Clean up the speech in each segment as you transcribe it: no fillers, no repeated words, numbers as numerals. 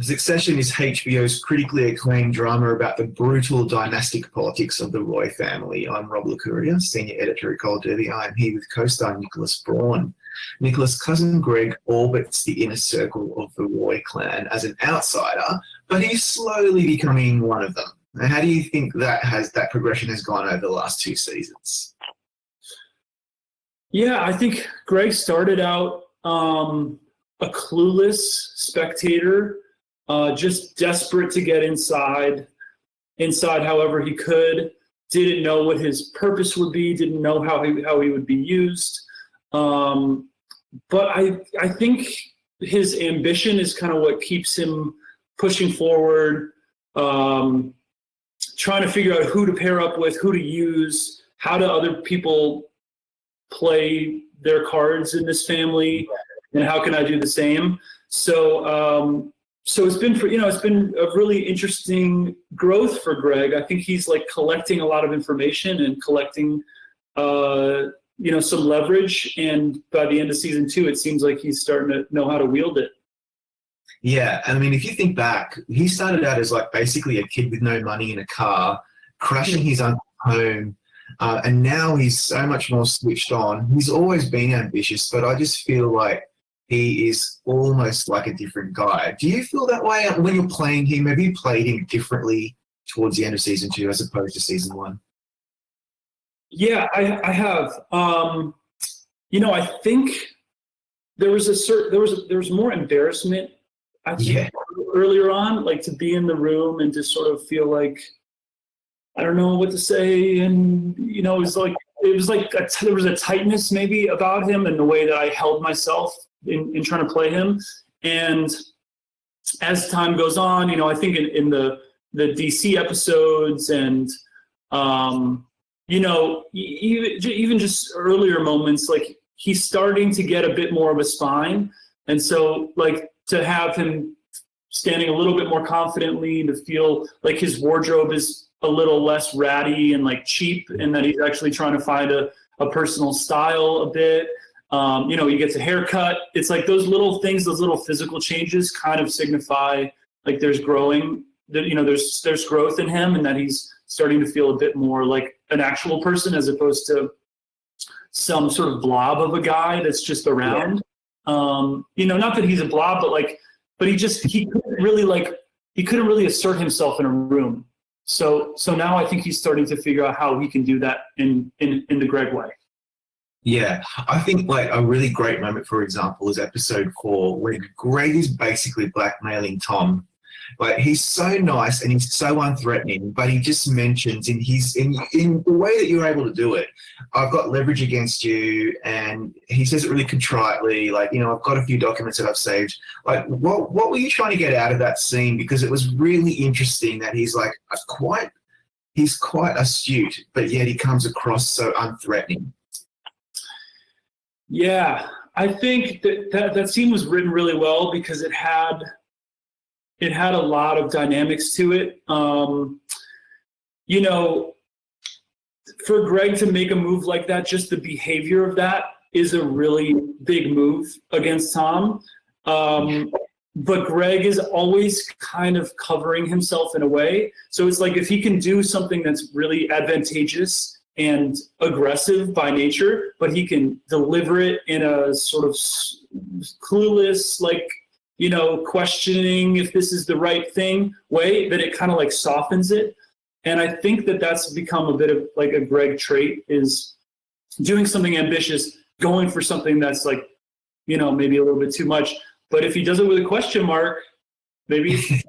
Succession is HBO's critically acclaimed drama about the brutal dynastic politics of the Roy family. I'm Rob Licuria, senior editor at Cold Dirty. I'm here with co-star Nicholas Braun. Nicholas' cousin Greg orbits the inner circle of the Roy clan as an outsider, but he's slowly becoming one of them. And how do you think that progression has gone over the last two seasons? Yeah, I think Greg started out a clueless spectator, just desperate to get inside however he could, didn't know what his purpose would be, didn't know how he would be used. But I think his ambition is kind of what keeps him pushing forward, trying to figure out who to pair up with, who to use, how do other people play their cards in this family, and how can I do the same? So it's been a really interesting growth for Greg. I think he's like collecting a lot of information and collecting some leverage, and by the end of season 2 it seems like he's starting to know how to wield it. Yeah, I mean, if you think back, he started out as like basically a kid with no money in a car, crashing his own home, and now he's so much more switched on. He's always been ambitious, but I just feel like he is almost like a different guy. Do you feel that way when you're playing him? Have you played him differently towards the end of season 2 as opposed to season 1? Yeah, I have. I think there was more embarrassment. I think earlier on, like to be in the room and just sort of feel like I don't know what to say, and there was a tightness maybe about him and the way that I held myself in trying to play him. And as time goes on, I think in the DC episodes and even just earlier moments, like he's starting to get a bit more of a spine, and so like to have him standing a little bit more confidently, to feel like his wardrobe is a little less ratty and like cheap, and that he's actually trying to find a personal style a bit. He gets a haircut. It's like those little things, those little physical changes kind of signify like there's growing, that, there's growth in him, and that he's starting to feel a bit more like an actual person as opposed to some sort of blob of a guy that's just around. Yeah. Not that he's a blob, but he couldn't really assert himself in a room. So now I think he's starting to figure out how he can do that in the Greg way. Yeah, I think like a really great moment, for example, is episode 4, where Greg is basically blackmailing Tom. Like he's so nice and he's so unthreatening, but he just mentions in the way that you're able to do it, I've got leverage against you, and he says it really contritely, like, I've got a few documents that I've saved. Like, what were you trying to get out of that scene? Because it was really interesting that he's like he's quite astute, but yet he comes across so unthreatening. Yeah, I think that scene was written really well because it had a lot of dynamics to it. For Greg to make a move like that, just the behavior of that is a really big move against Tom. But Greg is always kind of covering himself in a way. So it's like if he can do something that's really advantageous and aggressive by nature, but he can deliver it in a sort of clueless, questioning if this is the right thing way, that it kind of like softens it. And I think that's become a bit of like a Greg trait, is doing something ambitious, going for something that's like, maybe a little bit too much. But if he does it with a question mark, maybe he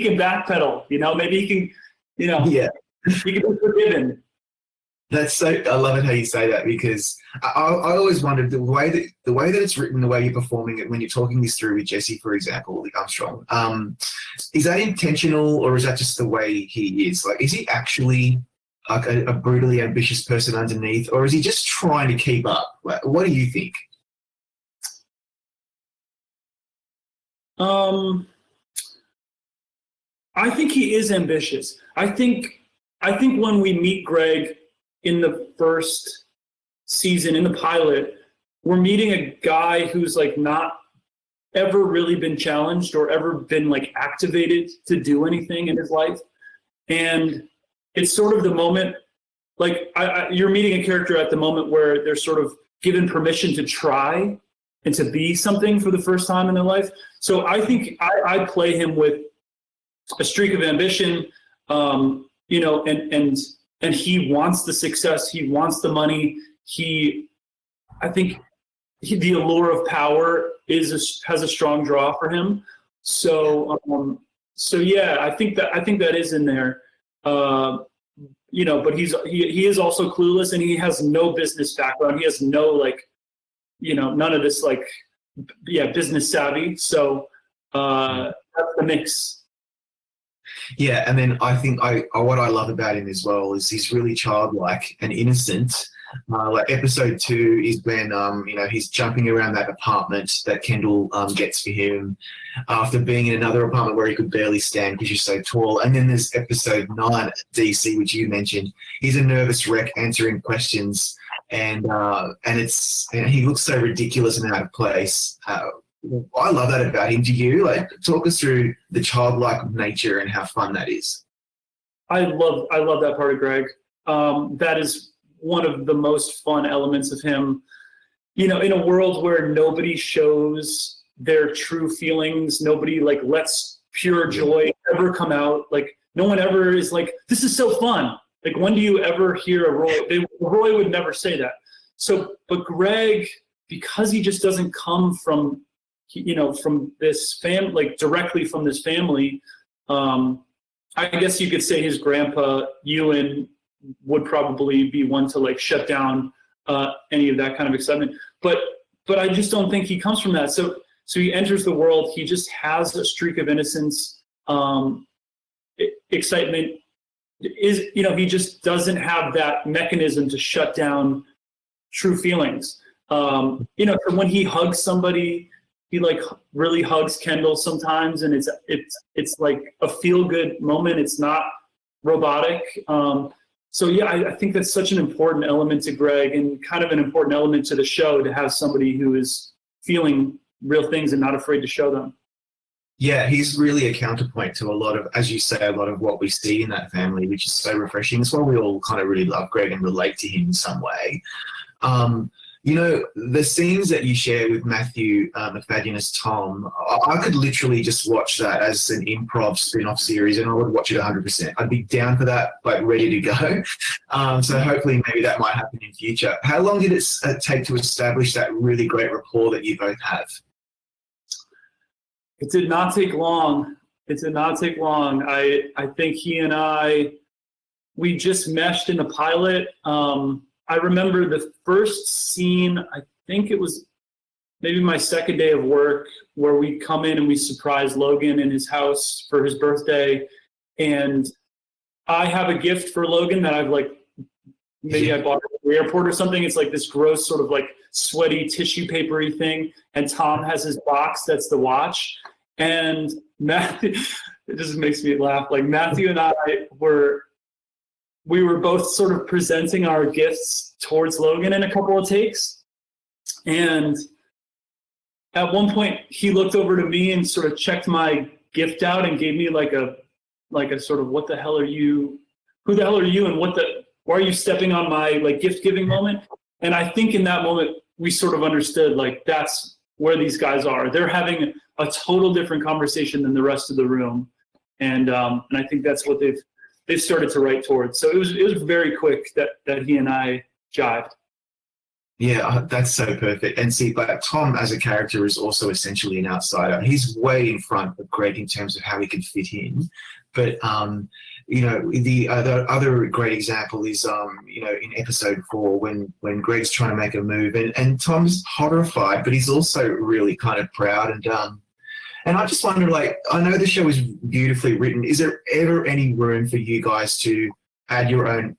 can backpedal, maybe he can, he can be forgiven. I love it how you say that, because I always wondered the way that it's written, the way you're performing it, when you're talking this through with Jesse, for example, the Armstrong, is that intentional, or is that just the way he is? Like, is he actually like a brutally ambitious person underneath, or is he just trying to keep up? Like, what do you think? I think he is ambitious. I think when we meet Greg in the first season, in the pilot, we're meeting a guy who's like not ever really been challenged or ever been like activated to do anything in his life. And it's sort of the moment, like you're meeting a character at the moment where they're sort of given permission to try and to be something for the first time in their life. So I think I play him with a streak of ambition, you know, and he wants the success, he wants the money. I think the allure of power has a strong draw for him. So yeah, I think that is in there. You know, but he is also clueless, and he has no business background. He has no, like, you know, none of this, like, business savvy. So that's the mix. Yeah, and then I think what I love about him as well is he's really childlike and innocent. Like episode 2 is when you know, he's jumping around that apartment that Kendall gets for him after being in another apartment where he could barely stand because he's so tall. And then there's episode 9, DC, which you mentioned. He's a nervous wreck answering questions, and he looks so ridiculous and out of place. I love that about him. Do you? Like, talk us through the childlike nature and how fun that is. I love that part of Greg. That is one of the most fun elements of him. You know, in a world where nobody shows their true feelings, nobody like lets pure joy ever come out. Like, no one ever is like, this is so fun. Like, when do you ever hear a Roy? Roy would never say that. So, but Greg, because he just doesn't come from, you know, from this family, like directly from this family, I guess you could say his grandpa Ewan would probably be one to like shut down any of that kind of excitement. But I just don't think he comes from that. So he enters the world. He just has a streak of innocence, excitement. You know, he just doesn't have that mechanism to shut down true feelings. You know, when he hugs somebody, he like really hugs Kendall sometimes, and it's like a feel good moment. It's not robotic. So yeah, I think that's such an important element to Greg, and kind of an important element to the show, to have somebody who is feeling real things and not afraid to show them. Yeah, he's really a counterpoint to a lot of, as you say, a lot of what we see in that family, which is so refreshing. It's why we all kind of really love Greg and relate to him in some way. You know, the scenes that you share with Matthew McFadden as Tom, I could literally just watch that as an improv spin-off series, and I would watch it 100%. I'd be down for that, like ready to go. So hopefully maybe that might happen in future. How long did it take to establish that really great rapport that you both have? It did not take long. I think he and we just meshed in a pilot. I remember the first scene, I think it was maybe my second day of work, where we come in and we surprise Logan in his house for his birthday. And I have a gift for Logan that I've like, maybe I bought it at the airport or something. It's like this gross sort of like sweaty tissue papery thing. And Tom has his box that's the watch. And Matthew, it just makes me laugh. Like, Matthew and I we were both sort of presenting our gifts towards Logan in a couple of takes. And at one point he looked over to me and sort of checked my gift out and gave me like a sort of, what the hell are you, who the hell are you, and why are you stepping on my like gift giving moment? And I think in that moment we sort of understood, like, that's where these guys are. They're having a total different conversation than the rest of the room. And I think that's what they've started to write towards. So it was very quick that he and I jived. Yeah, that's so perfect. And see, but Tom as a character is also essentially an outsider. He's way in front of Greg in terms of how he can fit in. But you know, the other great example is you know, in episode 4 when Greg's trying to make a move, and Tom's horrified, but he's also really kind of proud. And I just wonder, like, I know the show is beautifully written. Is there ever any room for you guys to add your own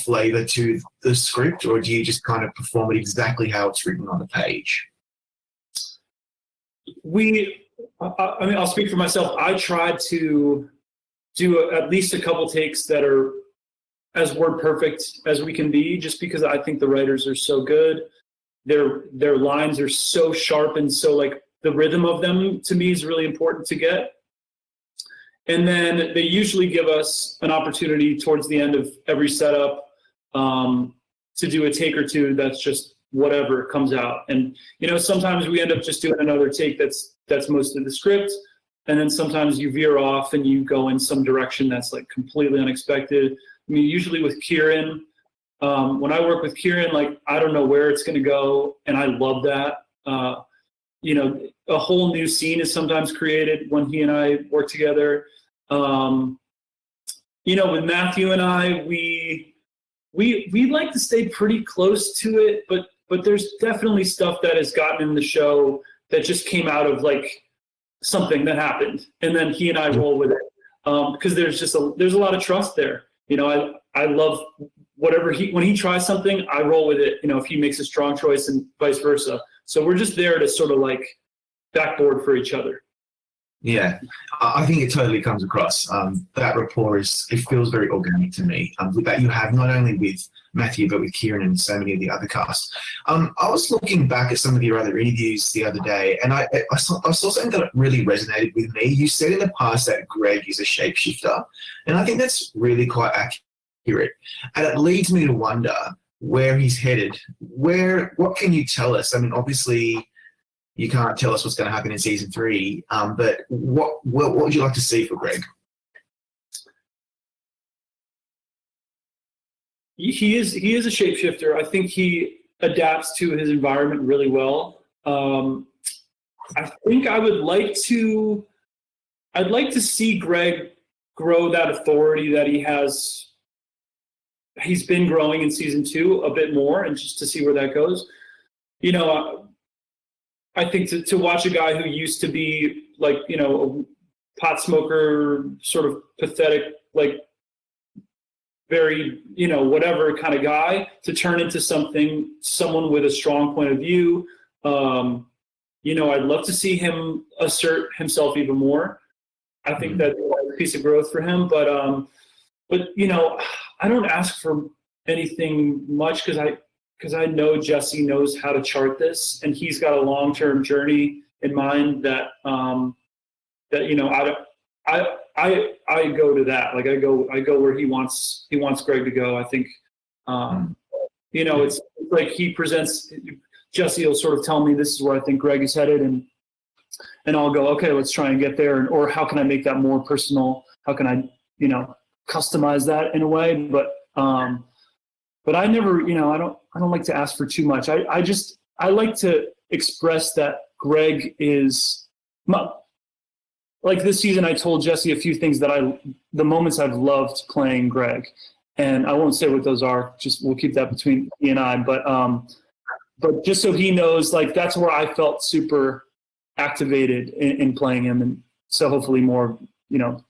flavor to the script, or do you just kind of perform it exactly how it's written on the page? I mean, I'll speak for myself. I tried to do at least a couple takes that are as word perfect as we can be, just because I think the writers are so good. Their lines are so sharp and so like the rhythm of them to me is really important to get. And then they usually give us an opportunity towards the end of every setup to do a take or two that's just whatever comes out. And, sometimes we end up just doing another take that's mostly the script. And then sometimes you veer off and you go in some direction that's like completely unexpected. I mean, usually with Kieran, when I work with Kieran, like, I don't know where it's going to go. And I love that. A whole new scene is sometimes created when he and I work together. With Matthew and I, we like to stay pretty close to it, but there's definitely stuff that has gotten in the show that just came out of like something that happened, and then he and I roll with it because there's a lot of trust there. I love whatever when he tries something, I roll with it. If he makes a strong choice and vice versa. So we're just there to sort of like backboard for each other. Yeah, I think it totally comes across. That rapport it feels very organic to me. That you have not only with Matthew, but with Kieran and so many of the other cast. I was looking back at some of your other interviews the other day, and I saw something that really resonated with me. You said in the past that Greg is a shapeshifter, and I think that's really quite accurate. And it leads me to wonder where he's headed. What can you tell us? I mean, obviously, you can't tell us what's going to happen in season 3, but what would you like to see for Greg? He is a shapeshifter. I think he adapts to his environment really well. I think I'd like to see Greg grow that authority that he has. He's been growing in season 2 a bit more, and just to see where that goes. I think to watch a guy who used to be like, a pot smoker, sort of pathetic, like very, whatever kind of guy, to turn into someone with a strong point of view. I'd love to see him assert himself even more. I think that's a piece of growth for him, but I don't ask for anything much because I know Jesse knows how to chart this, and he's got a long-term journey in mind that I go to that. Like I go where he wants Greg to go. I think it's like he presents. Jesse will sort of tell me this is where I think Greg is headed, and I'll go, okay, let's try and get there, or how can I make that more personal? How can I customize that in a way? But I never, I don't like to ask for too much. I like to express that Greg is like this season. I told Jesse a few things that the moments I've loved playing Greg, and I won't say what those are. Just we'll keep that between he and I. But just so he knows, like that's where I felt super activated in playing him, and so hopefully more,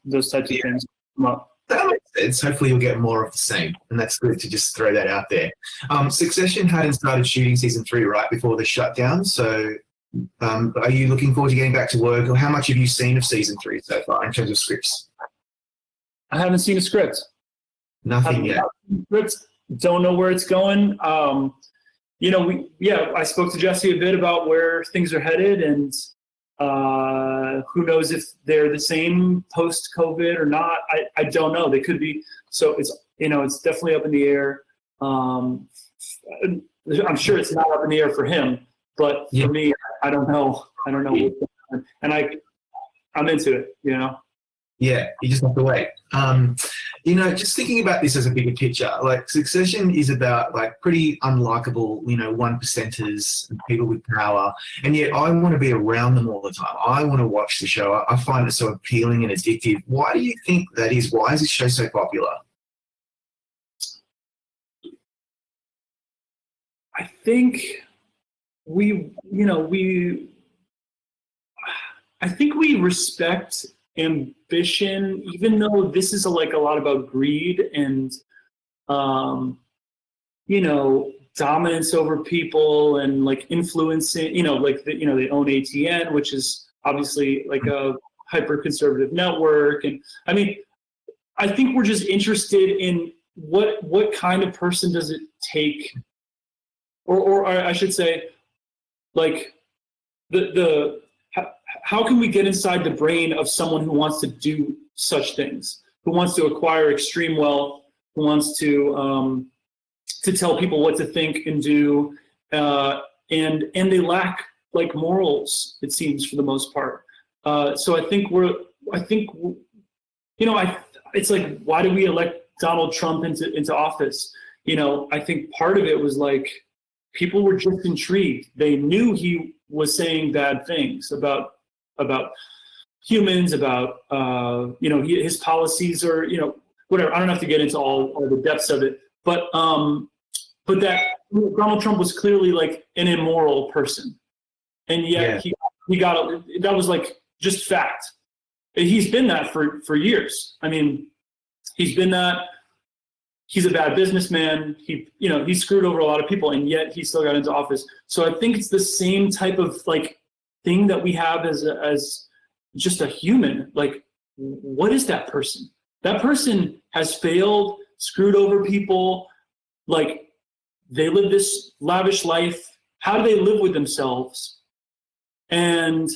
those types of things come up. That makes sense. Hopefully you'll get more of the same, and that's good to just throw that out there. Succession hadn't started shooting season 3 right before the shutdown, so are you looking forward to getting back to work, or how much have you seen of season 3 so far in terms of scripts? I haven't seen a script. Nothing yet. Don't know where it's going. I spoke to Jesse a bit about where things are headed, and who knows if they're the same post-COVID or not. I don't know. They could be. So it's definitely up in the air. I'm sure it's not up in the air for him, but for me, I don't know. I don't know what's going on. And I'm into it, Yeah, you just have to wait. Just thinking about this as a bigger picture, like Succession is about like pretty unlikable, 1%ers and people with power. And yet I want to be around them all the time. I want to watch the show. I find it so appealing and addictive. Why do you think that is? Why is this show so popular? I think we respect ambition, even though this is a lot about greed and dominance over people and like influencing, they own ATN, which is obviously like a hyper conservative network. And I mean, I think we're just interested in what kind of person does it take, or I should say, like the how can we get inside the brain of someone who wants to do such things, who wants to acquire extreme wealth, who wants to tell people what to think and do, and they lack like morals, it seems, for the most part. So I think it's like, why do we elect Donald Trump into office? I think part of it was like people were just intrigued. They knew he was saying bad things about humans, about his policies, or whatever. I don't have to get into all the depths of it, but that Donald Trump was clearly like an immoral person, and yet he got that was like just fact. He's been that for years. I mean, he's been that. He's a bad businessman. He screwed over a lot of people, and yet he still got into office. So I think it's the same type of like thing that we have as just a human. Like, what is that person? That person has failed, screwed over people. Like, they live this lavish life. How do they live with themselves? And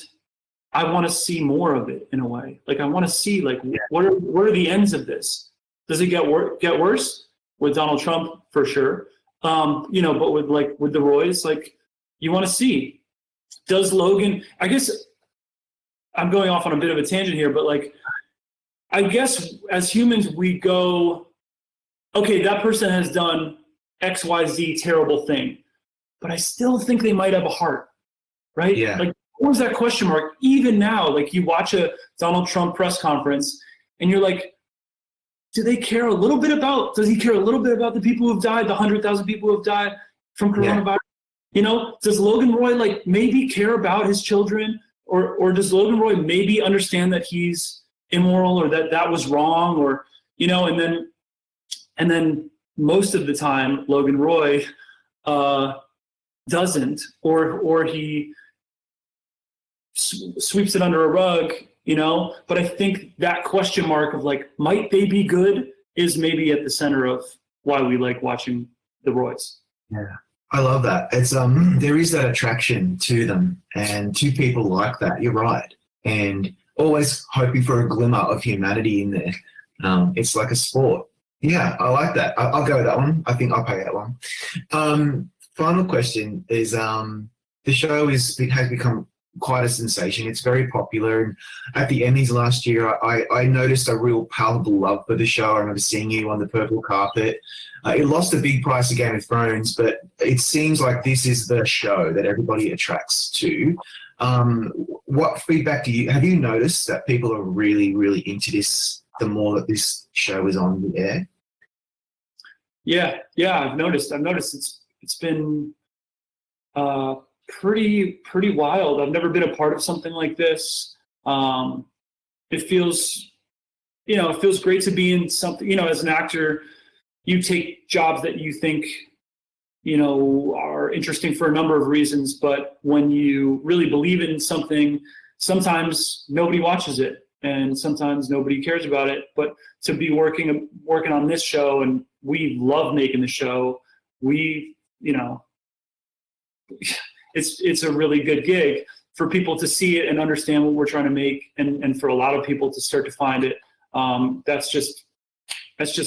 I want to see more of it in a way. Like, I want to see like what are the ends of this? Does it get worse with Donald Trump? For sure. But with the Roys, like, you want to see, does Logan, I guess I'm going off on a bit of a tangent here, but like, I guess as humans, we go, okay, that person has done XYZ terrible thing, but I still think they might have a heart, right? Yeah. Like, what was that question mark? Even now, like, you watch a Donald Trump press conference and you're like, does he care a little bit about the people who have died, the 100,000 people who have died from coronavirus? Yeah. Does Logan Roy like maybe care about his children, or does Logan Roy maybe understand that he's immoral, or that was wrong, or and then most of the time Logan Roy doesn't, or he sweeps it under a rug. But I think that question mark of like, might they be good, is maybe at the center of why we like watching the Roys. Yeah, I love that. It's there is that attraction to them and to people like that. You're right, and always hoping for a glimmer of humanity in there. It's like a sport. Yeah, I like that. I'll go with that one. I think I'll pay that one. Final question is: the show has become quite a sensation. It's very popular. And at the Emmys last year, I noticed a real palpable love for the show. I remember seeing you on the purple carpet. It lost a big prize to Game of Thrones, but it seems like this is the show that everybody attracts to. What feedback have you noticed that people are really, really into this the more that this show is on the air? Yeah, I've noticed. It's been pretty wild. I've never been a part of something like this. It feels great to be in something. As an actor, you take jobs that you think are interesting for a number of reasons, but when you really believe in something, sometimes nobody watches it and sometimes nobody cares about it. But to be working on this show, and we love making the show, it's a really good gig for people to see it and understand what we're trying to make, and for a lot of people to start to find it. That's just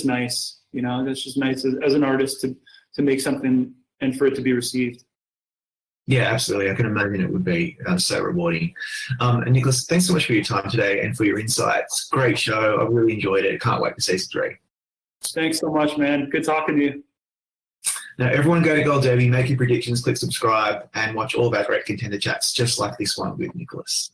nice. That's just nice as an artist to make something and for it to be received. Yeah, absolutely. I can imagine it would be so rewarding. And Nicholas, thanks so much for your time today and for your insights. Great show. I really enjoyed it. Can't wait for season 3. Thanks so much, man. Good talking to you. Now, everyone go to Gold Derby, make your predictions, click subscribe, and watch all of our great contender chats, just like this one with Nicholas.